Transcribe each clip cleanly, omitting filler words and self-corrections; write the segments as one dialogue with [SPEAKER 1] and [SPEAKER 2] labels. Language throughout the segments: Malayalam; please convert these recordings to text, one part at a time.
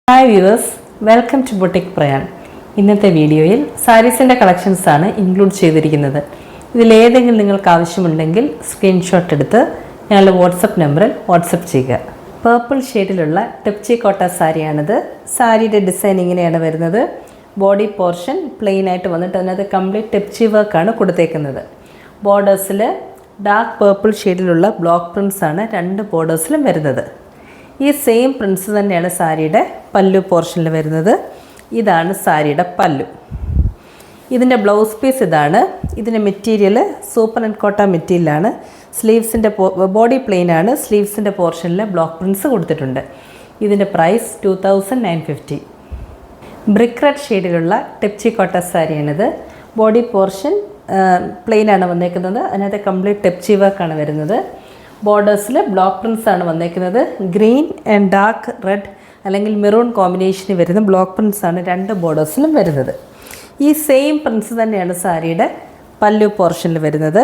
[SPEAKER 1] Hi viewers, welcome to boutique Prayan. ഇന്നത്തെ വീഡിയോയിൽ സാരീസിൻ്റെ കളക്ഷൻസ് ആണ് ഇൻക്ലൂഡ് ചെയ്തിരിക്കുന്നത്. ഇതിലേതെങ്കിലും നിങ്ങൾക്ക് ആവശ്യമുണ്ടെങ്കിൽ സ്ക്രീൻഷോട്ട് എടുത്ത് ഞങ്ങളുടെ വാട്സപ്പ് നമ്പറിൽ വാട്സപ്പ് ചെയ്യുക. പേർപ്പിൾ ഷെയ്ഡിലുള്ള ടെപ്ചി കോട്ട സാരിയാണിത്. സാരിയുടെ ഡിസൈൻ ഇങ്ങനെയാണ് വരുന്നത്. ബോഡി പോർഷൻ പ്ലെയിൻ ആയിട്ട് വന്നിട്ട് അതിനകത്ത് കംപ്ലീറ്റ് ടെപ്ചി വർക്കാണ് കൊടുത്തേക്കുന്നത്. ബോർഡേഴ്സിൽ ഡാർക്ക് പേർപ്പിൾ ഷെയ്ഡിലുള്ള ബ്ലോക്ക് പ്രിൻസ് ആണ് രണ്ട് ബോർഡേഴ്സിലും വരുന്നത്. ഈ സെയിം പ്രിൻസ് തന്നെയാണ് സാരിയുടെ പല്ലു പോർഷനിൽ വരുന്നത്. ഇതാണ് സാരിയുടെ പല്ലു. ഇതിൻ്റെ ബ്ലൗസ് പീസ് ഇതാണ്. ഇതിൻ്റെ മെറ്റീരിയൽ സൂപ്പർ ആൻഡ് കോട്ട മെറ്റീരിയലാണ്. സ്ലീവ്സിൻ്റെ ബോഡി പ്ലെയിൻ ആണ്. സ്ലീവ്സിൻ്റെ പോർഷനിൽ ബ്ലോക്ക് പ്രിൻസ് കൊടുത്തിട്ടുണ്ട്. ഇതിൻ്റെ പ്രൈസ് 2950. ബ്രിക്ക് റെഡ് ഷെയ്ഡിലുള്ള ടെപ്ചി കോട്ട സാരിയാണിത്. ബോഡി പോർഷൻ പ്ലെയിൻ ആണ് വന്നേക്കുന്നത്. അതിനകത്ത് കംപ്ലീറ്റ് ടെപ്ചി വർക്കാണ് വരുന്നത്. ബോർഡേഴ്സിൽ ബ്ലോക്ക് പ്രിൻസ് ആണ് വന്നേക്കുന്നത്. ഗ്രീൻ ആൻഡ് ഡാർക്ക് റെഡ് അല്ലെങ്കിൽ മെറൂൺ കോമ്പിനേഷനിൽ വരുന്ന ബ്ലോക്ക് പ്രിൻസ് ആണ് രണ്ട് ബോർഡേഴ്സിലും വരുന്നത്. ഈ സെയിം പ്രിൻസ് തന്നെയാണ് സാരിയുടെ പല്ലു പോർഷനിൽ വരുന്നത്.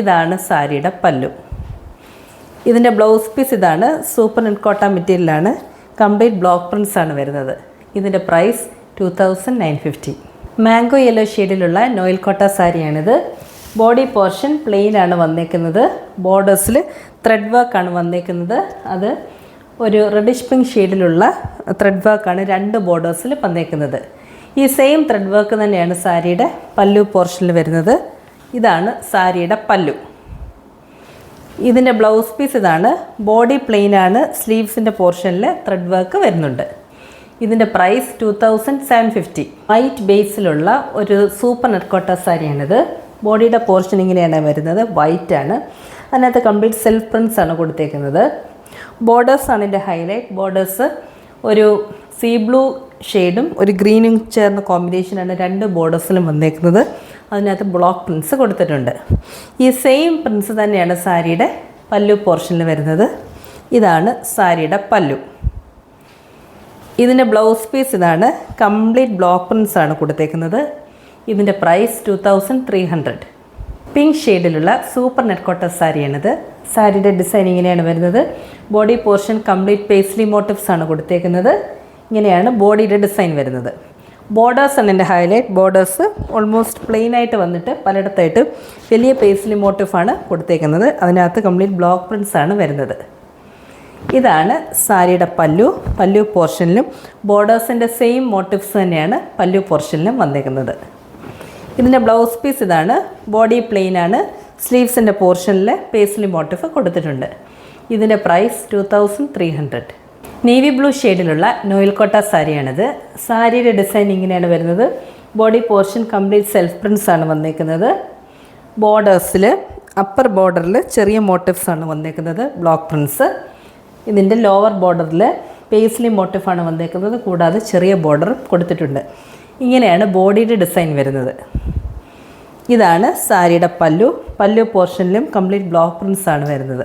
[SPEAKER 1] ഇതാണ് സാരിയുടെ പല്ലു. ഇതിൻ്റെ ബ്ലൗസ് പീസ് ഇതാണ്. സൂപ്പർ ആൻഡ് കോട്ട മെറ്റീരിയലാണ്. കംപ്ലീറ്റ് ബ്ലോക്ക് പ്രിൻസ് ആണ് വരുന്നത്. ഇതിൻ്റെ പ്രൈസ് 2950. മാംഗോ യെല്ലോ ഷെയ്ഡിലുള്ള നോയിൽ കോട്ട സാരിയാണിത്. ബോഡി പോർഷൻ പ്ലെയിൻ ആണ് വന്നേക്കുന്നത്. ബോർഡേഴ്സിൽ ത്രെഡ് വർക്കാണ് വന്നേക്കുന്നത്. അത് ഒരു റെഡിഷ് പിങ്ക് ഷെയ്ഡിലുള്ള ത്രെഡ് വർക്കാണ് രണ്ട് ബോർഡേഴ്സിൽ വന്നേക്കുന്നത്. ഈ സെയിം ത്രെഡ് വർക്ക് തന്നെയാണ് സാരിയുടെ പല്ലു പോർഷനിൽ വരുന്നത്. ഇതാണ് സാരിയുടെ പല്ലു. ഇതിൻ്റെ ബ്ലൗസ് പീസ് ഇതാണ്. ബോഡി പ്ലെയിൻ ആണ്. സ്ലീവ്സിൻ്റെ പോർഷനിൽ ത്രെഡ് വർക്ക് വരുന്നുണ്ട്. ഇതിൻ്റെ പ്രൈസ് 2750. വൈറ്റ് ബേസിലുള്ള ഒരു സൂപ്പർ നെറ്റ്കോട്ട സാരിയാണിത്. ബോഡിയുടെ പോർഷൻ ഇങ്ങനെയാണ് വരുന്നത്. വൈറ്റ് ആണ്. അതിനകത്ത് കംപ്ലീറ്റ് സെൽഫ് പ്രിൻസ് ആണ് കൊടുത്തേക്കുന്നത്. ബോർഡേഴ്സാണ് ഇതിൻ്റെ ഹൈലൈറ്റ്. ബോർഡേഴ്സ് ഒരു സീ ബ്ലൂ ഷെയ്ഡും ഒരു ഗ്രീനും ചേർന്ന കോമ്പിനേഷനാണ് രണ്ട് ബോർഡേഴ്സിലും വന്നേക്കുന്നത്. അതിനകത്ത് ബ്ലോക്ക് പ്രിൻസ് കൊടുത്തിട്ടുണ്ട്. ഈ സെയിം പ്രിൻസ് തന്നെയാണ് സാരിയുടെ പല്ലു പോർഷനിൽ വരുന്നത്. ഇതാണ് സാരിയുടെ പല്ലു. ഇതിൻ്റെ ബ്ലൗസ് പീസ് ഇതാണ്. കംപ്ലീറ്റ് ബ്ലോക്ക് പ്രിൻസ് ആണ് കൊടുത്തേക്കുന്നത്. ഇതിൻ്റെ പ്രൈസ് 2300. പിങ്ക് ഷെയ്ഡിലുള്ള സൂപ്പർ നെറ്റ്കോട്ട സാരിയാണിത്. സാരിയുടെ ഡിസൈൻ ഇങ്ങനെയാണ് വരുന്നത്. Body portion complete paisley motifs ആണ് കൊടുത്തേക്കുന്നത്. ഇങ്ങനെയാണ് ബോഡിയുടെ ഡിസൈൻ വരുന്നത്. ബോർഡേഴ്സ് ആണ് എൻ്റെ ഹൈലൈറ്റ്. ബോർഡേഴ്സ് ഓൾമോസ്റ്റ് പ്ലെയിൻ ആയിട്ട് വന്നിട്ട് പലയിടത്തായിട്ട് വലിയ പേസ്ലി മോട്ടീഫാണ് കൊടുത്തേക്കുന്നത്. അതിനകത്ത് കംപ്ലീറ്റ് ബ്ലോക്ക് പ്രിൻസ് ആണ് വരുന്നത്. ഇതാണ് സാരിയുടെ പല്ലു. പല്ലു പോർഷനിലും ബോർഡേഴ്സിൻ്റെ സെയിം മോട്ടീവ്സ് തന്നെയാണ് പല്ലു പോർഷനിലും വന്നേക്കുന്നത്. ഇതിൻ്റെ ബ്ലൗസ് പീസ് ഇതാണ്. ബോഡി പ്ലെയിൻ ആണ്. സ്ലീവ്സിൻ്റെ പോർഷനിൽ പേസ്ലി മോട്ടീഫ് കൊടുത്തിട്ടുണ്ട്. ഇതിൻ്റെ പ്രൈസ് 2300. നേവി ബ്ലൂ ഷെയ്ഡിലുള്ള നോയിൽ കോട്ട സാരിയാണിത്. സാരിയുടെ ഡിസൈൻ ഇങ്ങനെയാണ് വരുന്നത്. Body portion complete self Prince ആണ് വന്നേക്കുന്നത്. ബോർഡേഴ്സിൽ അപ്പർ ബോർഡറിൽ ചെറിയ മോട്ടീവ്സ് ആണ് വന്നേക്കുന്നത്. Block Prince. ഇതിൻ്റെ ലോവർ ബോർഡറിൽ പേസ്ലി മോട്ടീഫാണ് വന്നേക്കുന്നത്. കൂടാതെ ചെറിയ ബോർഡർ കൊടുത്തിട്ടുണ്ട്. ഇങ്ങനെയാണ് ബോഡിയുടെ ഡിസൈൻ വരുന്നത്. ഇതാണ് സാരിയുടെ പല്ലു. പല്ലു പോർഷനിലും കംപ്ലീറ്റ് ബ്ലോക്ക് പ്രിൻസ് ആണ് വരുന്നത്.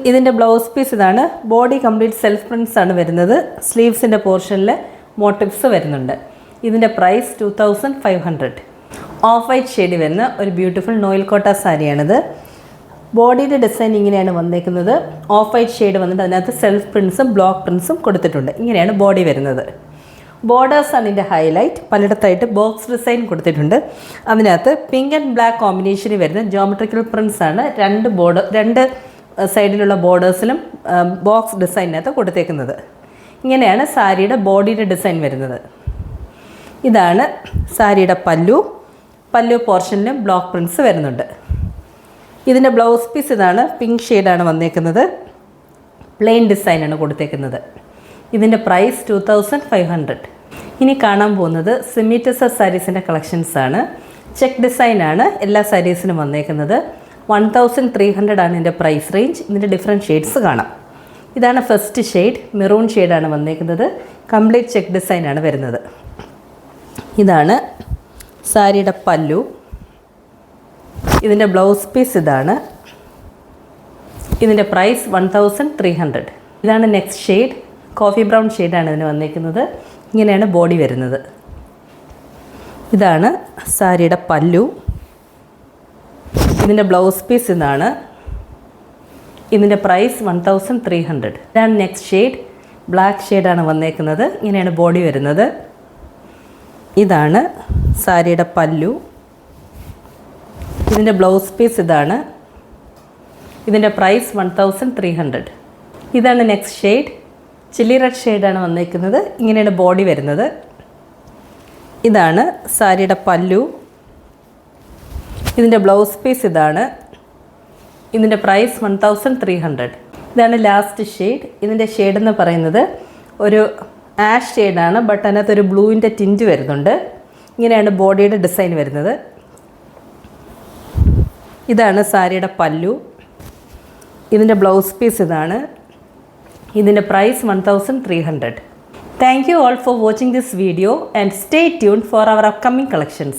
[SPEAKER 1] ഇതിൻ്റെ ബ്ലൗസ് പീസ് ഇതാണ്. ബോഡി കംപ്ലീറ്റ് സെൽഫ് പ്രിൻസ് ആണ് വരുന്നത്. സ്ലീവ്സിൻ്റെ പോർഷനിൽ മോട്ടീവ്സ് വരുന്നുണ്ട്. ഇതിൻ്റെ പ്രൈസ് 2500. ഓഫ് വൈറ്റ് ഷെയ്ഡ് വരുന്ന ഒരു ബ്യൂട്ടിഫുൾ നോയിൽ കോട്ട സാരിയാണിത്. ബോഡിയുടെ ഡിസൈൻ ഇങ്ങനെയാണ് വന്നേക്കുന്നത്. ഓഫ് വൈറ്റ് ഷെയ്ഡ് വന്നിട്ട് അതിനകത്ത് സെൽഫ് പ്രിൻസും ബ്ലോക്ക് പ്രിൻസും കൊടുത്തിട്ടുണ്ട്. ഇങ്ങനെയാണ് ബോഡി വരുന്നത്. ബോർഡേഴ്സാണ് ഇതിൻ്റെ ഹൈലൈറ്റ്. പലയിടത്തായിട്ട് ബോക്സ് ഡിസൈൻ കൊടുത്തിട്ടുണ്ട്. അതിനകത്ത് പിങ്ക് ആൻഡ് ബ്ലാക്ക് കോമ്പിനേഷനിൽ വരുന്ന ജോമെട്രിക്കൽ പ്രിൻസ് ആണ് രണ്ട് സൈഡിലുള്ള ബോർഡേഴ്സിലും ബോക്സ് ഡിസൈനകത്ത് കൊടുത്തേക്കുന്നത്. ഇങ്ങനെയാണ് സാരിയുടെ ബോഡിയുടെ ഡിസൈൻ വരുന്നത്. ഇതാണ് സാരിയുടെ പല്ലു. പല്ലു പോർഷനിലും ബ്ലോക്ക് പ്രിൻസ് വരുന്നുണ്ട്. ഇതിൻ്റെ ബ്ലൗസ് പീസ് ഇതാണ്. പിങ്ക് ഷെയ്ഡാണ് വന്നേക്കുന്നത്. പ്ലെയിൻ ഡിസൈനാണ് കൊടുത്തേക്കുന്നത്. ഇതിൻ്റെ പ്രൈസ് 2500. ഇനി കാണാൻ പോകുന്നത് സെമി ടെസർ സാരീസിൻ്റെ കളക്ഷൻസ് ആണ്. ചെക്ക് ഡിസൈനാണ് എല്ലാ സാരീസിനും വന്നേക്കുന്നത്. 1300 ആണ് ഇതിൻ്റെ പ്രൈസ് റേഞ്ച്. ഇതിൻ്റെ ഡിഫറെൻറ്റ് ഷെയ്ഡ്സ് കാണാം. ഇതാണ് ഫസ്റ്റ് ഷെയ്ഡ്. മെറൂൺ ഷെയ്ഡാണ് വന്നേക്കുന്നത്. കംപ്ലീറ്റ് ചെക്ക് ഡിസൈനാണ് വരുന്നത്. ഇതാണ് സാരിയുടെ പല്ലു. ഇതിൻ്റെ ബ്ലൗസ് പീസ് ഇതാണ്. ഇതിൻ്റെ പ്രൈസ് 1300. ഇതാണ് നെക്സ്റ്റ് ഷെയ്ഡ്. കോഫി ബ്രൗൺ ഷെയ്ഡാണ് ഇതിന് വന്നേക്കുന്നത്. ഇങ്ങനെയാണ് ബോഡി വരുന്നത്. ഇതാണ് സാരിയുടെ പല്ലു. ഇതിൻ്റെ ബ്ലൗസ് പീസ് ഇതാണ്. ഇതിൻ്റെ പ്രൈസ് 1300. ഇതാണ് നെക്സ്റ്റ് ഷെയ്ഡ്. ബ്ലാക്ക് ഷെയ്ഡാണ് വന്നേക്കുന്നത്. ഇങ്ങനെയാണ് ബോഡി വരുന്നത്. ഇതാണ് സാരിയുടെ പല്ലു. ഇതിൻ്റെ ബ്ലൗസ് പീസ് ഇതാണ്. ഇതിൻ്റെ പ്രൈസ് 1300. ഇതാണ് നെക്സ്റ്റ് ഷെയ്ഡ്. ചില്ലി റെഡ് ഷെയ്ഡാണ് വന്നേക്കുന്നത്. ഇങ്ങനെയാണ് ബോഡി വരുന്നത്. ഇതാണ് സാരിയുടെ പല്ലു. ഇതിൻ്റെ ബ്ലൗസ് പീസ് ഇതാണ്. ഇതിൻ്റെ പ്രൈസ് 1300. ഇതാണ് ലാസ്റ്റ് ഷെയ്ഡ്. ഇതിൻ്റെ ഷെയ്ഡ് എന്ന് പറയുന്നത് ഒരു ആഷ് ഷെയ്ഡാണ്, ബട്ട് അതിനകത്തൊരു ബ്ലൂവിൻ്റെ ടിൻറ്റ് വരുന്നുണ്ട്. ഇങ്ങനെയാണ് ബോഡിയുടെ ഡിസൈൻ വരുന്നത്. ഇതാണ് സാരിയുടെ പല്ലു. ഇതിൻ്റെ ബ്ലൗസ് പീസ് ഇതാണ്. ഇതിൻ്റെ price 1300. Thank you all for watching this video and stay tuned for our upcoming collections.